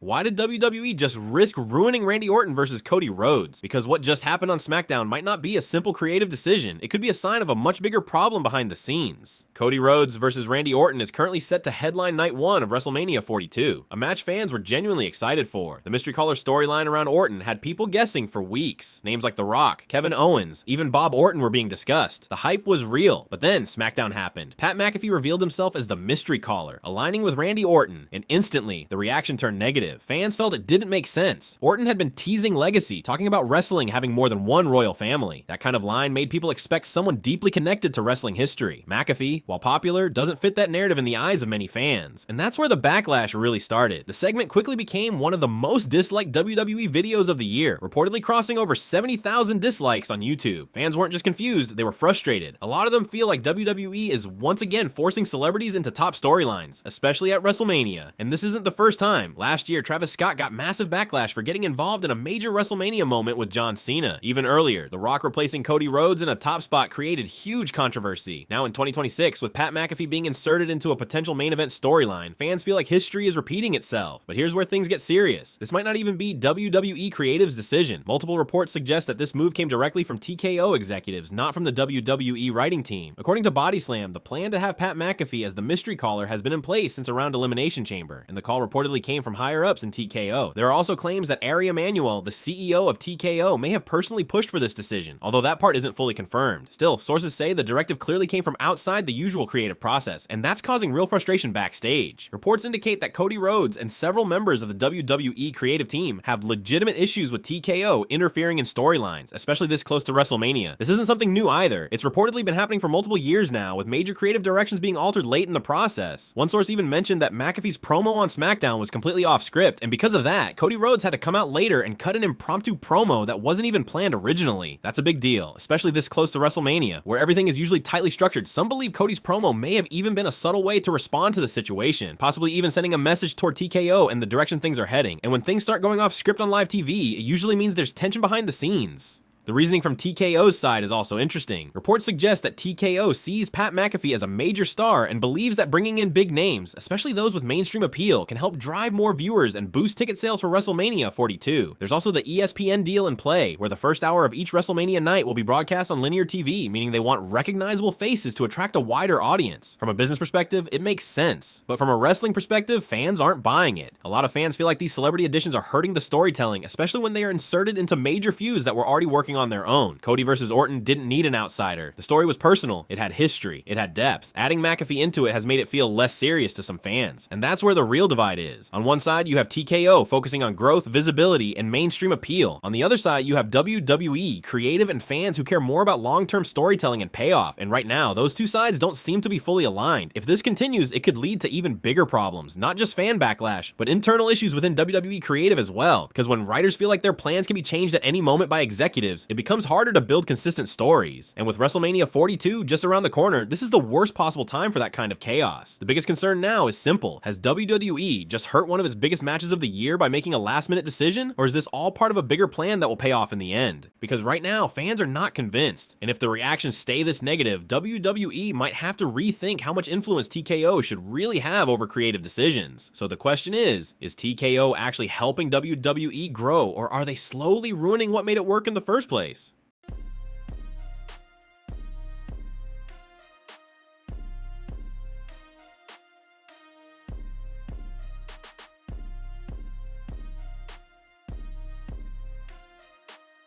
Why did WWE just risk ruining Randy Orton versus Cody Rhodes? Because what just happened on SmackDown might not be a simple creative decision. It could be a sign of a much bigger problem behind the scenes. Cody Rhodes versus Randy Orton is currently set to headline night 1 of WrestleMania 42, a match fans were genuinely excited for. The mystery caller storyline around Orton had people guessing for weeks. Names like The Rock, Kevin Owens, even Bob Orton were being discussed. The hype was real, but then SmackDown happened. Pat McAfee revealed himself as the mystery caller, aligning with Randy Orton, and instantly, the reaction turned negative. Fans felt it didn't make sense. Orton had been teasing legacy, talking about wrestling having more than one royal family. That kind of line made people expect someone deeply connected to wrestling history. McAfee, while popular, doesn't fit that narrative in the eyes of many fans. And that's where the backlash really started. The segment quickly became one of the most disliked WWE videos of the year, reportedly crossing over 70,000 dislikes on YouTube. Fans weren't just confused, they were frustrated. A lot of them feel like WWE is once again forcing celebrities into top storylines, especially at WrestleMania. And this isn't the first time. Last year, Travis Scott got massive backlash for getting involved in a major WrestleMania moment with John Cena. Even earlier, The Rock replacing Cody Rhodes in a top spot created huge controversy. Now in 2026, with Pat McAfee being inserted into a potential main event storyline, fans feel like history is repeating itself. But here's where things get serious. This might not even be WWE Creative's decision. Multiple reports suggest that this move came directly from TKO executives, not from the WWE writing team. According to Bodyslam, the plan to have Pat McAfee as the mystery caller has been in place since around Elimination Chamber, and the call reportedly came from higher-ups in TKO. There are also claims that Ari Emanuel, the CEO of TKO, may have personally pushed for this decision, although that part isn't fully confirmed. Still, sources say the directive clearly came from outside the usual creative process, and that's causing real frustration backstage. Reports indicate that Cody Rhodes and several members of the WWE creative team have legitimate issues with TKO interfering in storylines, especially this close to WrestleMania. This isn't something new either. It's reportedly been happening for multiple years now, with major creative directions being altered late in the process. One source even mentioned that McAfee's promo on SmackDown was completely off script, and because of that, Cody Rhodes had to come out later and cut an impromptu promo that wasn't even planned originally. That's a big deal, especially this close to WrestleMania, where everything is usually tightly structured. Some believe Cody's promo may have even been a subtle way to respond to the situation, possibly even sending a message toward TKO and the direction things are heading. And when things start going off script on live TV, it usually means there's tension behind the scenes. The reasoning from TKO's side is also interesting. Reports suggest that TKO sees Pat McAfee as a major star and believes that bringing in big names, especially those with mainstream appeal, can help drive more viewers and boost ticket sales for WrestleMania 42. There's also the ESPN deal in play, where the first hour of each WrestleMania night will be broadcast on linear TV, meaning they want recognizable faces to attract a wider audience. From a business perspective, it makes sense. But from a wrestling perspective, fans aren't buying it. A lot of fans feel like these celebrity additions are hurting the storytelling, especially when they are inserted into major feuds that were already working on their own. Cody versus Orton didn't need an outsider. The story was personal, it had history, it had depth. Adding McAfee into it has made it feel less serious to some fans. And that's where the real divide is. On one side, you have TKO focusing on growth, visibility, and mainstream appeal. On the other side, you have WWE, creative and fans who care more about long-term storytelling and payoff. And right now, those two sides don't seem to be fully aligned. If this continues, it could lead to even bigger problems. Not just fan backlash, but internal issues within WWE creative as well. Because when writers feel like their plans can be changed at any moment by executives, it becomes harder to build consistent stories. And with WrestleMania 42 just around the corner, this is the worst possible time for that kind of chaos. The biggest concern now is simple. Has WWE just hurt one of its biggest matches of the year by making a last-minute decision? Or is this all part of a bigger plan that will pay off in the end? Because right now, fans are not convinced. And if the reactions stay this negative, WWE might have to rethink how much influence TKO should really have over creative decisions. So the question is TKO actually helping WWE grow, or are they slowly ruining what made it work in the first place?